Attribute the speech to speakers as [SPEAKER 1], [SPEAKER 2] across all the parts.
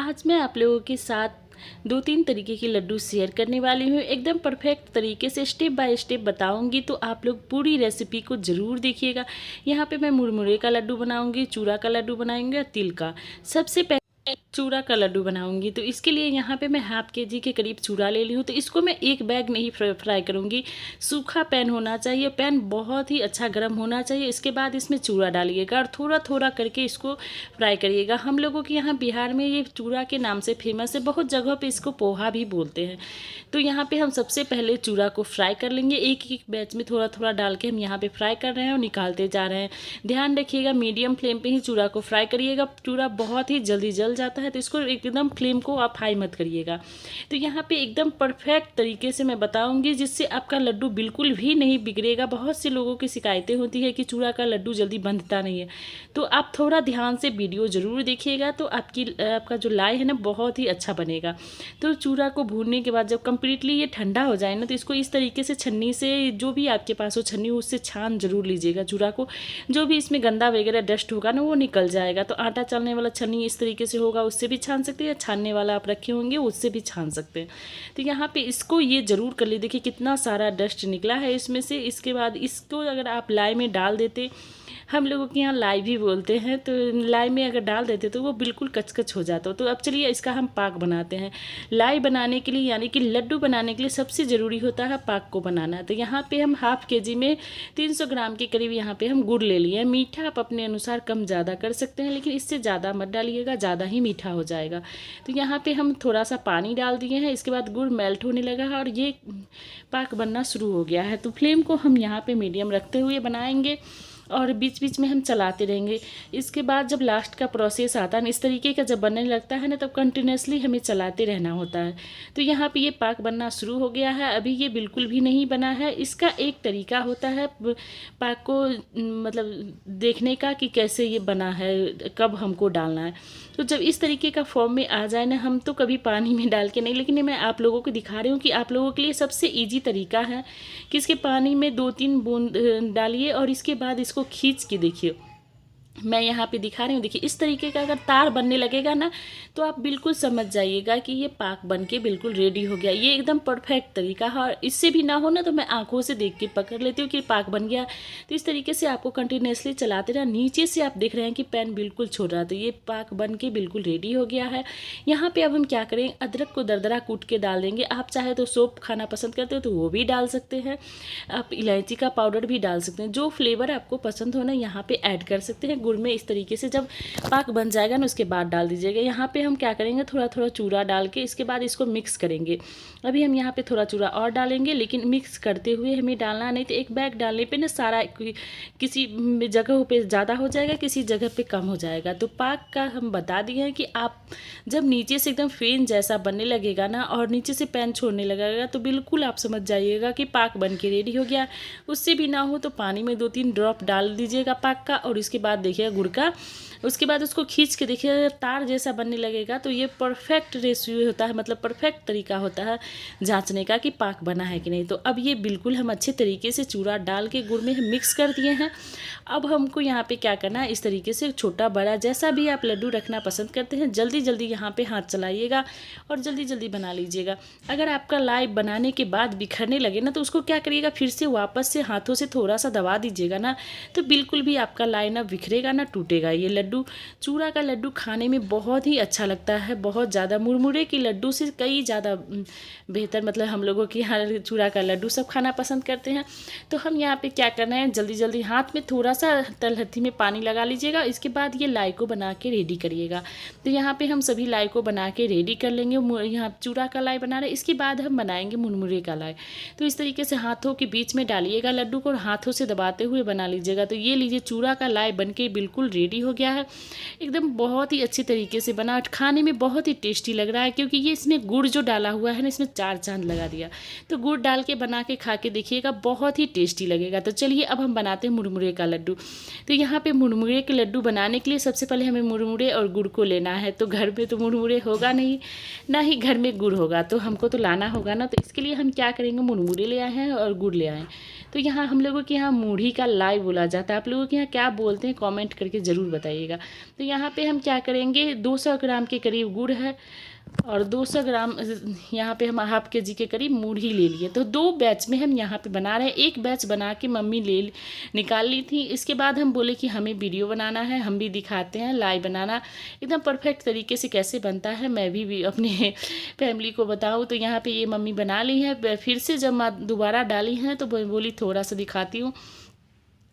[SPEAKER 1] आज मैं आप लोगों के साथ 2-3 तरीके के लड्डू शेयर करने वाली हूँ। एकदम परफेक्ट तरीके से स्टेप बाय स्टेप बताऊँगी, तो आप लोग पूरी रेसिपी को ज़रूर देखिएगा। यहाँ पे मैं मुरमुरे का लड्डू बनाऊँगी, चूड़ा का लड्डू बनाएंगे और तिल का। सबसे पहले चूड़ा का लड्डू बनाऊंगी, तो इसके लिए यहाँ पे मैं हाफ केजी के करीब चूड़ा ले ली हूँ। तो इसको मैं एक बैग नहीं फ्राई करूँगी, सूखा पैन होना चाहिए। पैन बहुत ही अच्छा गर्म होना चाहिए। इसके बाद इसमें चूड़ा डालिएगा और थोड़ा थोड़ा करके इसको फ्राई करिएगा। हम लोगों के यहाँ बिहार में ये चूड़ा के नाम से फेमस है, बहुत जगहों पे इसको पोहा भी बोलते हैं। तो यहाँ पे हम सबसे पहले चूड़ा को फ्राई कर लेंगे। एक एक बैच में थोड़ा थोड़ा डाल के हम यहाँ पे फ्राई कर रहे हैं और निकालते जा रहे हैं। ध्यान रखिएगा, मीडियम फ्लेम पे ही चूड़ा को फ्राई करिएगा। चूड़ा बहुत ही जल्दी जल जाता है, तो इसको एकदम फ्लेम को आप हाई मत करिएगा। तो यहाँ पे एकदम परफेक्ट तरीके से मैं बताऊँगी, जिससे आपका लड्डू बिल्कुल भी नहीं बिगड़ेगा। बहुत से लोगों की शिकायतें होती है कि चूड़ा का लड्डू जल्दी बनता नहीं है, तो आप थोड़ा ध्यान से वीडियो ज़रूर देखिएगा, तो आपका जो लाई है ना बहुत ही अच्छा बनेगा। तो चूड़ा को भूनने के बाद जब कम्प्लीटली ये ठंडा हो जाए ना, तो इसको इस तरीके से छन्नी से, जो भी आपके पास हो छन्नी, उससे छान जरूर लीजिएगा चूड़ा को। जो भी इसमें गंदा वगैरह डस्ट होगा ना वो निकल जाएगा। तो आटा चालने वाला छन्नी इस तरीके से होगा, उससे भी छान सकते हैं, छानने वाला आप रखे होंगे उससे भी छान सकते हैं। तो यहाँ पे इसको ये ज़रूर कर लीजिए, देखिए कितना सारा डस्ट निकला है इसमें से। इसके बाद इसको अगर आप लाई में डाल देते, हम लोगों के यहाँ लाई भी बोलते हैं, तो लाई में अगर डाल देते तो वो बिल्कुल कचकच हो जाता। तो अब चलिए इसका हम पाक बनाते हैं। लाई बनाने के लिए, यानी कि लड्डू बनाने के लिए सबसे ज़रूरी होता है पाक को बनाना। तो यहाँ पे हम हाफ केजी में 300 ग्राम के करीब यहाँ पे हम गुड़ ले लिए। मीठा आप अपने अनुसार कम ज़्यादा कर सकते हैं, लेकिन इससे ज़्यादा मत डालिएगा, ज़्यादा ही मीठा हो जाएगा। तो यहाँ पे हम थोड़ा सा पानी डाल दिए हैं। इसके बाद गुड़ मेल्ट होने लगा है और ये पाक बनना शुरू हो गया है। तो फ्लेम को हम यहाँ पे मीडियम रखते हुए बनाएंगे और बीच बीच में हम चलाते रहेंगे। इसके बाद जब लास्ट का प्रोसेस आता है ना, इस तरीके का जब बनने लगता है ना, तब कंटिन्यूसली हमें चलाते रहना होता है। तो यहाँ पे ये पाक बनना शुरू हो गया है। अभी ये बिल्कुल भी नहीं बना है। इसका एक तरीका होता है पाक को मतलब देखने का कि कैसे ये बना है, कब हमको डालना है। तो जब इस तरीके का फॉर्म में आ जाए ना, हम तो कभी पानी में डाल के नहीं, लेकिन मैं आप लोगों को दिखा रही हूँ कि आप लोगों के लिए सबसे ईजी तरीका है कि इसके पानी में 2-3 बूंद डालिए और इसके बाद इसको खींच के देखिए। मैं यहाँ पे दिखा रही हूँ, देखिए इस तरीके का अगर तार बनने लगेगा ना, तो आप बिल्कुल समझ जाइएगा कि ये पाक बन के बिल्कुल रेडी हो गया। ये एकदम परफेक्ट तरीका है। और इससे भी ना हो ना, तो मैं आंखों से देख के पकड़ लेती हूँ कि पाक बन गया। तो इस तरीके से आपको कंटिन्यूसली चलाते रहा। नीचे से आप देख रहे हैं कि पैन बिल्कुल छोड़ रहा है, तो ये पाक बन के बिल्कुल रेडी हो गया है। यहाँ पर अब हम क्या करें, अदरक को दरदरा कूट के डाल देंगे। आप चाहे तो सौंफ खाना पसंद करते हो तो वो भी डाल सकते हैं, आप इलायची का पाउडर भी डाल सकते हैं। जो फ्लेवर आपको पसंद हो ना, यहाँ पर ऐड कर सकते हैं। गुड़ में इस तरीके से जब पाक बन जाएगा ना, उसके बाद डाल दीजिएगा। यहाँ पे हम क्या करेंगे, थोड़ा थोड़ा चूड़ा डाल के इसके बाद इसको मिक्स करेंगे। अभी हम यहाँ पे थोड़ा चूड़ा और डालेंगे, लेकिन मिक्स करते हुए हमें डालना नहीं। तो एक बैग डालने पे ना सारा किसी जगह पे ज़्यादा हो जाएगा, किसी जगह पे कम हो जाएगा। तो पाक का हम बता दिए हैं कि आप जब नीचे से एकदम फेन जैसा बनने लगेगा ना और नीचे से पैन छोड़ने लगेगा, तो बिल्कुल आप समझ जाइएगा कि पाक बन के रेडी हो गया। उससे भी ना हो तो पानी में 2-3 ड्रॉप डाल दीजिएगा पाक का, और इसके बाद देखिएगा गुड़ का। उसके बाद उसको खींच के देखिए तार जैसा बनने लगेगा। तो ये परफेक्ट रेशियो होता है, मतलब परफेक्ट तरीका होता है जांचने का कि पाक बना है कि नहीं। तो अब ये बिल्कुल हम अच्छे तरीके से चूड़ा डाल के गुड़ में हम मिक्स कर दिए हैं। अब हमको यहाँ पे क्या करना है, इस तरीके से छोटा बड़ा जैसा भी आप लड्डू रखना पसंद करते हैं, जल्दी जल्दी यहाँ पे हाथ चलाइएगा और जल्दी जल्दी बना लीजिएगा। अगर आपका लाई बनाने के बाद बिखरने लगे ना, तो उसको क्या करिएगा, फिर से वापस से हाथों से थोड़ा सा दबा दीजिएगा ना, तो बिल्कुल भी आपका लाई ना बिखरेगा ना टूटेगा। ये लड्डू, चूड़ा का लड्डू खाने में बहुत ही अच्छा लगता है, बहुत ज़्यादा। मुरमुरे के लड्डू से कई ज़्यादा बेहतर, मतलब हम लोगों के यहाँ चूड़ा का लड्डू सब खाना पसंद करते हैं। तो हम यहाँ पे क्या करना है, जल्दी जल्दी हाथ में थोड़ा सा तलहथी में पानी लगा लीजिएगा। इसके बाद ये लाई को बना के रेडी करिएगा। तो यहाँ पे हम सभी लाई को बना के रेडी कर लेंगे। यहाँ चूड़ा का लाई बना रहे, इसके बाद हम बनाएंगे मुरमुरे का लाई। तो इस तरीके से हाथों के बीच में डालिएगा लड्डू को और हाथों से दबाते हुए बना लीजिएगा। तो ये लीजिए चूड़ा का लाई बन के बिल्कुल रेडी हो गया है। एकदम बहुत ही अच्छी तरीके से बना, खाने में बहुत ही टेस्टी लग रहा है, क्योंकि ये इसमें गुड़ जो डाला हुआ है ना, इसमें 4 चांद लगा दिया। तो गुड़ डाल के बना के खा के देखिएगा, बहुत ही टेस्टी लगेगा। तो चलिए अब हम बनाते हैं मुरमुरे का लड्डू। तो यहाँ पे मुरमुरे के लड्डू बनाने के लिए सबसे पहले हमें मुरमुरे और गुड़ को लेना है। तो घर में तो मुरमुरे होगा नहीं, ना ही घर में गुड़ होगा, तो हमको तो लाना होगा ना। तो इसके लिए हम क्या करेंगे, मुरमुरे ले आए हैं और गुड़ ले आए। तो यहाँ हम लोगों के यहाँ मूढ़ी का लाई बोला जाता है। आप लोगों के यहाँ क्या बोलते हैं कमेंट कमेंट करके ज़रूर बताइएगा। तो यहाँ पे हम क्या करेंगे, 200 ग्राम के करीब गुड़ है और 200 ग्राम यहाँ पे हम हाफ के जी के करीब मूढ़ी ले लिए। तो 2 बैच में हम यहाँ पे बना रहे हैं। एक बैच बना के मम्मी निकाल ली थी। इसके बाद हम बोले कि हमें वीडियो बनाना है, हम भी दिखाते हैं लाइव बनाना एकदम परफेक्ट तरीके से कैसे बनता है, मैं भी अपने फैमिली को बताऊँ। तो यहाँ पे ये मम्मी बना ली है। फिर से जब दोबारा डाली हैं तो बोली थोड़ा सा दिखाती हूँ।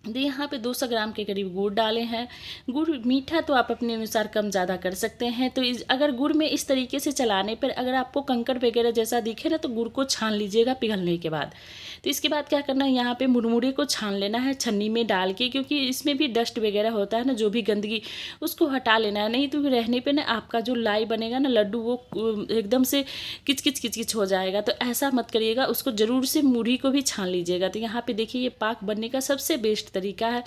[SPEAKER 1] तो यहाँ पे 200 ग्राम के करीब गुड़ डाले हैं। गुड़ मीठा तो आप अपने अनुसार कम ज़्यादा कर सकते हैं। तो अगर गुड़ में इस तरीके से चलाने पर अगर आपको कंकड़ वगैरह जैसा दिखे ना, तो गुड़ को छान लीजिएगा पिघलने के बाद। तो इसके बाद क्या करना है, यहाँ पे मुरमुरे को छान लेना है छन्नी में डाल के, क्योंकि इसमें भी डस्ट वगैरह होता है ना, जो भी गंदगी उसको हटा लेना है। नहीं तो रहने पे ना आपका जो लाई बनेगा ना लड्डू, वो एकदम से किच हो जाएगा। तो ऐसा मत करिएगा, उसको ज़रूर से मूढ़ी को भी छान लीजिएगा। तो यहाँ पे देखिए ये पाक बनने का सबसे बेस्ट तरीका है,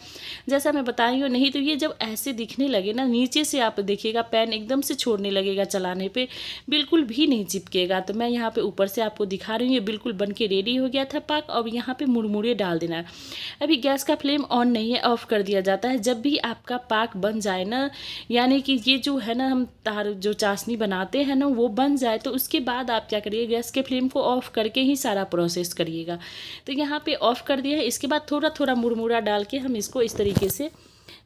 [SPEAKER 1] जैसा मैं बताई हूँ। नहीं तो ये जब ऐसे दिखने लगे ना, नीचे से आप देखिएगा पैन एकदम से छोड़ने लगेगा चलाने पे, बिल्कुल भी नहीं चिपकेगा। तो मैं यहाँ पे ऊपर से आपको दिखा रही हूँ, ये बिल्कुल बन के रेडी हो गया था पाक। अब यहाँ पे मुरमुरे डाल देना है। अभी गैस का फ्लेम ऑन नहीं है, ऑफ कर दिया जाता है। जब भी आपका पाक बन जाए ना, यानी कि ये जो है ना हम जो चाशनी बनाते हैं ना वो बन जाए, तो उसके बाद आप क्या करिए, गैस के फ्लेम को ऑफ करके ही सारा प्रोसेस करिएगा। तो यहाँ पे ऑफ कर दिया है। इसके बाद थोड़ा थोड़ा मुरमुरा डाल के हम इसको इस तरीके से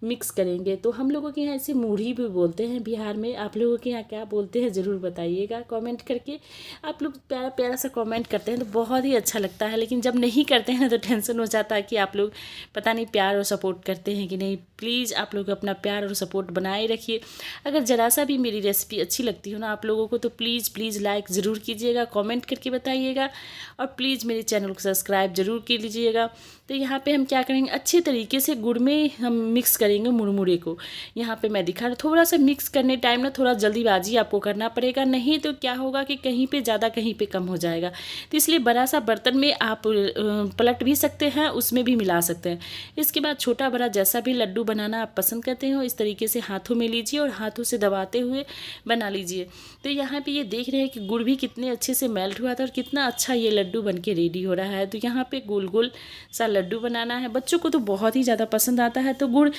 [SPEAKER 1] मिक्स करेंगे। तो हम लोगों के यहाँ इसे मूढ़ी भी बोलते हैं बिहार में। आप लोगों के यहाँ क्या बोलते हैं ज़रूर बताइएगा कमेंट करके। आप लोग प्यारा प्यारा सा कमेंट करते हैं तो बहुत ही अच्छा लगता है, लेकिन जब नहीं करते हैं तो टेंशन हो जाता है कि आप लोग पता नहीं प्यार और सपोर्ट करते हैं कि नहीं। प्लीज़ आप लोग अपना प्यार और सपोर्ट बनाए रखिए। अगर ज़रा सा भी मेरी रेसिपी अच्छी लगती हो ना आप लोगों को, तो प्लीज़ लाइक ज़रूर कीजिएगा, कमेंट करके बताइएगा और प्लीज़ मेरे चैनल को सब्सक्राइब ज़रूर कर लीजिएगा। तो यहाँ पे हम क्या करेंगे, अच्छे तरीके से गुड़ में हम मिक्स करेंगे मुरमुरे को। यहाँ पे मैं दिखा रहा हूँ, थोड़ा सा मिक्स करने टाइम ना थोड़ा जल्दीबाजी आपको करना पड़ेगा, नहीं तो क्या होगा कि कहीं पे ज़्यादा कहीं पे कम हो जाएगा। तो इसलिए बड़ा सा बर्तन में आप पलट भी सकते हैं, उसमें भी मिला सकते हैं। इसके बाद छोटा बड़ा जैसा भी लड्डू बनाना आप पसंद करते हो, इस तरीके से हाथों में लीजिए और हाथों से दबाते हुए बना लीजिए। तो यहाँ पे ये देख रहे हैं कि गुड़ भी कितने अच्छे से मेल्ट हुआ था और कितना अच्छा ये लड्डू बन के रेडी हो रहा है। तो यहाँ पे गोल गोल सा लड्डू बनाना है। बच्चों को तो बहुत ही ज़्यादा पसंद आता है। तो गुड़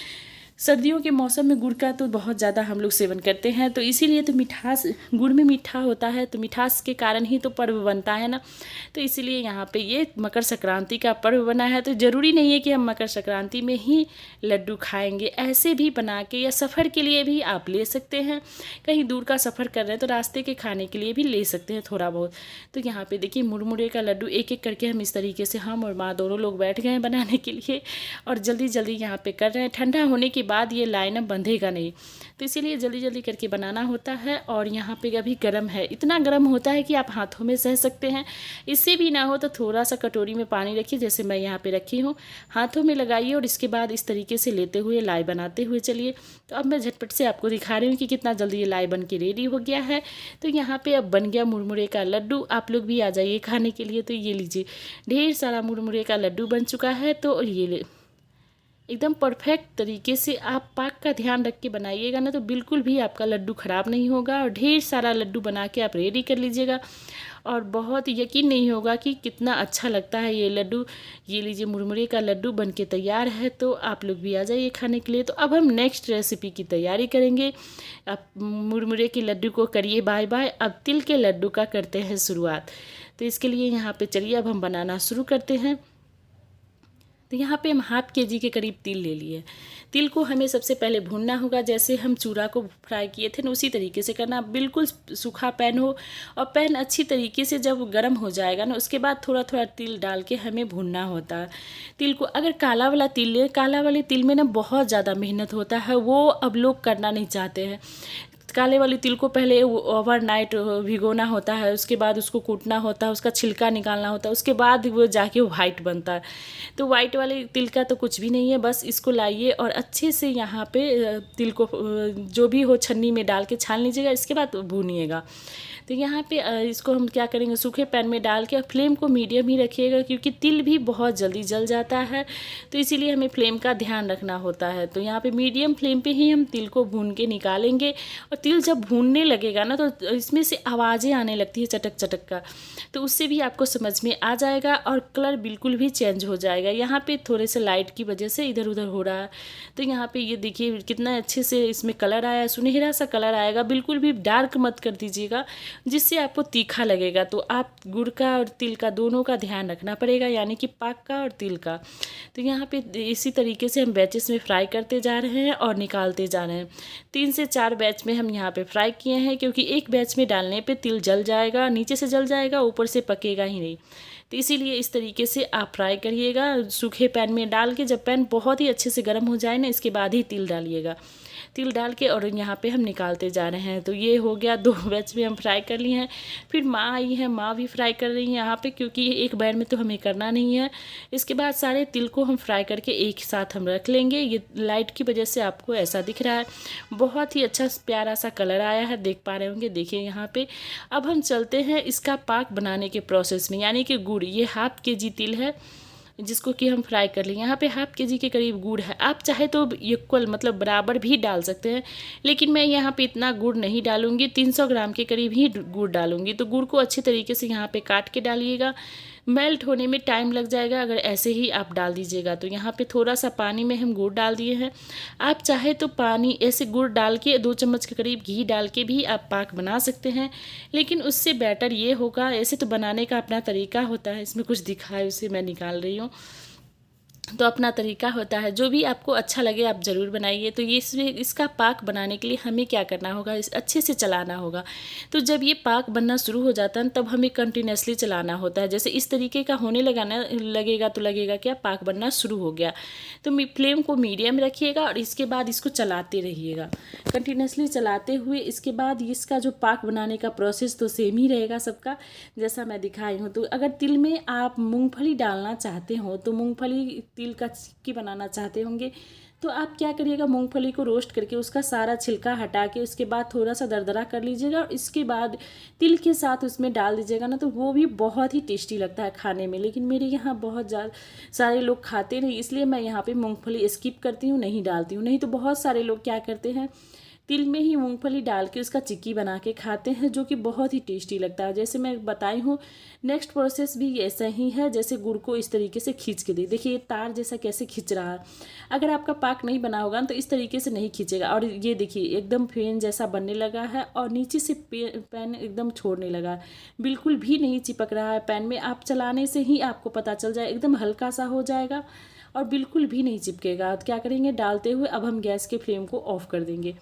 [SPEAKER 1] सर्दियों के मौसम में गुड़ का तो बहुत ज़्यादा हम लोग सेवन करते हैं, तो इसीलिए तो मिठास, गुड़ में मीठा होता है, तो मिठास के कारण ही तो पर्व बनता है ना। तो इसीलिए यहाँ पे ये मकर संक्रांति का पर्व बना है। तो ज़रूरी नहीं है कि हम मकर संक्रांति में ही लड्डू खाएंगे, ऐसे भी बना के या सफ़र के लिए भी आप ले सकते हैं। कहीं दूर का सफ़र कर रहे हैं तो रास्ते के खाने के लिए भी ले सकते हैं थोड़ा बहुत। तो यहाँ पे देखिए मुरमुरे का लड्डू एक एक करके हम इस तरीके से, हम और माँ दोनों लोग बैठ गए हैं बनाने के लिए और जल्दी जल्दी यहाँ पे कर रहे हैं। ठंडा होने के बाद ये लाइन बंधेगा नहीं, तो इसीलिए जल्दी जल्दी करके बनाना होता है। और यहाँ पे अभी गर्म है, इतना गर्म होता है कि आप हाथों में सह सकते हैं। इससे भी ना हो तो थोड़ा सा कटोरी में पानी रखिए, जैसे मैं यहाँ पे रखी हूँ, हाथों में लगाइए और इसके बाद इस तरीके से लेते हुए लाई बनाते हुए चलिए। तो अब मैं झटपट से आपको दिखा रही हूँ कि कितना जल्दी ये लाई बन के रेडी हो गया है। तो यहाँ पे अब बन गया मुरमुरे का लड्डू। आप लोग भी आ जाइए खाने के लिए। तो ये लीजिए, ढेर सारा मुरमुरे का लड्डू बन चुका है। तो ये एकदम परफेक्ट तरीके से आप पाक का ध्यान रख के बनाइएगा ना, तो बिल्कुल भी आपका लड्डू ख़राब नहीं होगा। और ढेर सारा लड्डू बना के आप रेडी कर लीजिएगा और बहुत यकीन नहीं होगा कि कितना अच्छा लगता है ये लड्डू। ये लीजिए मुरमुरे का लड्डू बन के तैयार है। तो आप लोग भी आ जाइए खाने के लिए। तो अब हम नेक्स्ट रेसिपी की तैयारी करेंगे। आप मुरमुरे के लड्डू को करिए बाय बाय, अब तिल के लड्डू का करते हैं शुरुआत। तो इसके लिए यहाँ पे चलिए अब हम बनाना शुरू करते हैं। तो यहाँ पे हम हाफ के.जी के करीब तिल ले लिए। तिल को हमें सबसे पहले भूनना होगा, जैसे हम चूड़ा को फ्राई किए थे ना उसी तरीके से करना। बिल्कुल सूखा पैन हो और पैन अच्छी तरीके से जब गर्म हो जाएगा ना, उसके बाद थोड़ा थोड़ा तिल डाल के हमें भूनना होता है। तिल को अगर काला वाला तिल ले, काला वाले तिल में ना बहुत ज़्यादा मेहनत होता है, वो अब लोग करना नहीं चाहते हैं। काले वाली तिल को पहले ओवरनाइट भिगोना होता है, उसके बाद उसको कूटना होता है, उसका छिलका निकालना होता है, उसके बाद वो जाके वाइट बनता है। तो वाइट वाले तिल का तो कुछ भी नहीं है, बस इसको लाइए और अच्छे से यहाँ पे तिल को जो भी हो छन्नी में डाल के छान लीजिएगा, इसके बाद भूनिएगा। तो यहाँ पे इसको हम क्या करेंगे, सूखे पैन में डाल के फ्लेम को मीडियम ही रखिएगा, क्योंकि तिल भी बहुत जल्दी जल जाता है, तो इसीलिए हमें फ्लेम का ध्यान रखना होता है। तो यहाँ पे मीडियम फ्लेम पे ही हम तिल को भून के निकालेंगे। और तिल जब भूनने लगेगा ना, तो इसमें से आवाज़ें आने लगती है चटक चटक का, तो उससे भी आपको समझ में आ जाएगा और कलर बिल्कुल भी चेंज हो जाएगा। यहाँ पे थोड़े से लाइट की वजह से इधर उधर हो रहा है, तो यहाँ पे ये देखिए कितना अच्छे से इसमें कलर आया, सुनहरा सा कलर आएगा। बिल्कुल भी डार्क मत कर दीजिएगा, जिससे आपको तीखा लगेगा। तो आप गुड़ का और तिल का दोनों का ध्यान रखना पड़ेगा, यानी कि पाक का और तिल का। तो यहाँ पे इसी तरीके से हम बैचेस में फ्राई करते जा रहे हैं और निकालते जा रहे हैं। 3 से 4 बैच में हम यहाँ पे फ्राई किए हैं, क्योंकि एक बैच में डालने पे तिल जल जाएगा, नीचे से जल जाएगा, ऊपर से पकेगा ही नहीं। तो इसीलिए इस तरीके से आप फ्राई करिएगा सूखे पैन में डाल के। जब पैन बहुत ही अच्छे से गर्म हो जाए ना, इसके बाद ही तिल डालिएगा। तिल डाल के और यहाँ पे हम निकालते जा रहे हैं। तो ये हो गया, 2 बैच में हम फ्राई कर लिए हैं। फिर माँ आई है, माँ भी फ्राई कर रही हैं यहाँ पे, क्योंकि एक बार में तो हमें करना नहीं है। इसके बाद सारे तिल को हम फ्राई करके एक साथ हम रख लेंगे। ये लाइट की वजह से आपको ऐसा दिख रहा है, बहुत ही अच्छा प्यारा सा कलर आया है, देख पा रहे होंगे। देखिए यहाँ पे अब हम चलते हैं इसका पाक बनाने के प्रोसेस में, यानी कि गुड़। ये ½ kg तिल है जिसको कि हम फ्राई कर लें। यहाँ पे ½ kg के करीब गुड़ है। आप चाहे तो इक्वल मतलब बराबर भी डाल सकते हैं, लेकिन मैं यहाँ पे इतना गुड़ नहीं डालूंगी, 300 ग्राम के करीब ही गुड़ डालूंगी। तो गुड़ को अच्छे तरीके से यहाँ पे काट के डालिएगा, मेल्ट होने में टाइम लग जाएगा अगर ऐसे ही आप डाल दीजिएगा। तो यहाँ पे थोड़ा सा पानी में हम गुड़ डाल दिए हैं। आप चाहे तो पानी ऐसे गुड़ डाल के 2 चम्मच के करीब घी डाल के भी आप पाक बना सकते हैं, लेकिन उससे बेटर ये होगा। ऐसे तो बनाने का अपना तरीका होता है, इसमें कुछ दिखा है उसे मैं निकाल रही हूँ, तो अपना तरीका होता है। जो भी आपको अच्छा लगे आप ज़रूर बनाइए। तो ये इसका पाक बनाने के लिए हमें क्या करना होगा, इस अच्छे से चलाना होगा। तो जब ये पाक बनना शुरू हो जाता है तब हमें कंटिन्यूसली चलाना होता है। जैसे इस तरीके का होने लगेगा तो लगेगा क्या पाक बनना शुरू हो गया। तो फ्लेम को मीडियम रखिएगा और इसके बाद इसको चलाते रहिएगा, कंटिन्यूसली चलाते हुए। इसके बाद इसका जो पाक बनाने का प्रोसेस तो सेम ही रहेगा सबका, जैसा मैं दिखाई हूँ। तो अगर तिल में आप मूँगफली डालना चाहते हो, तो मूँगफली तिल का चिक्की बनाना चाहते होंगे, तो आप क्या करिएगा, मूंगफली को रोस्ट करके उसका सारा छिलका हटा के उसके बाद थोड़ा सा दरदरा कर लीजिएगा और इसके बाद तिल के साथ उसमें डाल दीजिएगा ना, तो वो भी बहुत ही टेस्टी लगता है खाने में। लेकिन मेरे यहाँ बहुत ज़्यादा सारे लोग खाते नहीं, इसलिए मैं यहाँ पे मूंगफली स्किप करती हूँ, नहीं डालती हूँ। नहीं तो बहुत सारे लोग क्या करते हैं, तिल में ही मूंगफली डाल के उसका चिक्की बना के खाते हैं, जो कि बहुत ही टेस्टी लगता है। जैसे मैं बताई हूँ, नेक्स्ट प्रोसेस भी ऐसा ही है। जैसे गुड़ को इस तरीके से खींच के देखिए ये तार जैसा कैसे खींच रहा है। अगर आपका पाक नहीं बना होगा तो इस तरीके से नहीं खींचेगा। और ये देखिए एकदम फेन जैसा बनने लगा है और नीचे से पैन एकदम छोड़ने लगा, बिल्कुल भी नहीं चिपक रहा है पैन में। आप चलाने से ही आपको पता चल जाए, एकदम हल्का सा हो जाएगा और बिल्कुल भी नहीं चिपकेगा। तो क्या करेंगे, डालते हुए अब हम गैस के फ्लेम को ऑफ कर देंगे।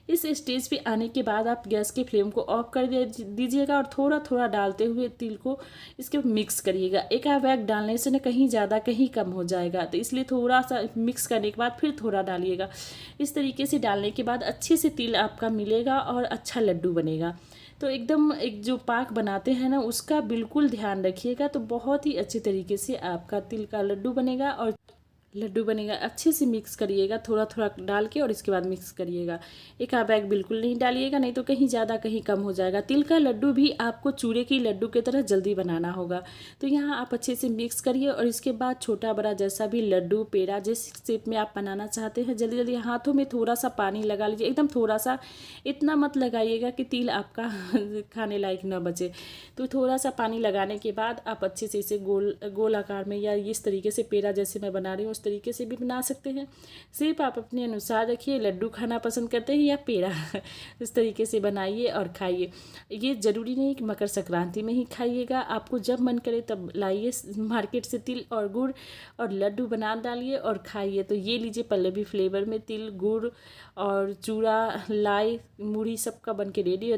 [SPEAKER 1] इस स्टेज पे आने के बाद आप गैस के फ्लेम को ऑफ कर दीजिएगा और थोड़ा थोड़ा डालते हुए तिल को इसके मिक्स करिएगा। एक बैग डालने से ना कहीं ज़्यादा कहीं कम हो जाएगा, तो इसलिए थोड़ा सा मिक्स करने के बाद फिर थोड़ा डालिएगा। इस तरीके से डालने के बाद अच्छे से तिल आपका मिलेगा और अच्छा लड्डू बनेगा। तो एकदम एक जो पाक बनाते हैं ना उसका बिल्कुल ध्यान रखिएगा, तो बहुत ही अच्छे तरीके से आपका तिल का लड्डू बनेगा। और लड्डू बनेगा, अच्छे से मिक्स करिएगा, थोड़ा थोड़ा डाल के और इसके बाद मिक्स करिएगा। एक बैग बिल्कुल नहीं डालिएगा, नहीं तो कहीं ज़्यादा कहीं कम हो जाएगा। तिल का लड्डू भी आपको चूड़े की लड्डू की तरह जल्दी बनाना होगा। तो यहाँ आप अच्छे से मिक्स करिए और इसके बाद छोटा बड़ा जैसा भी लड्डू पेड़ा जिस शेप में आप बनाना चाहते हैं, जल्दी जल्दी हाथों में थोड़ा सा पानी लगा लीजिए, एकदम थोड़ा सा, इतना मत लगाइएगा कि तिल आपका खाने लायक न बचे। तो थोड़ा सा पानी लगाने के बाद आप अच्छे से इसे गोल आकार में या इस तरीके से पेड़ा जैसे मैं बना रही हूँ उस तरीके से भी बना सकते हैं। सिर्फ आप अपने अनुसार रखिए, लड्डू खाना पसंद करते हैं या पेड़ा इस तरीके से बनाइए और खाइए। ये ज़रूरी नहीं कि मकर संक्रांति में ही खाइएगा, आपको जब मन करे तब लाइए मार्केट से तिल और गुड़ और लड्डू बना डालिए और खाइए। तो ये लीजिए पल्लवी फ्लेवर में तिल गुड़ और चूड़ा लाई मूढ़ी सबका बन के रेडी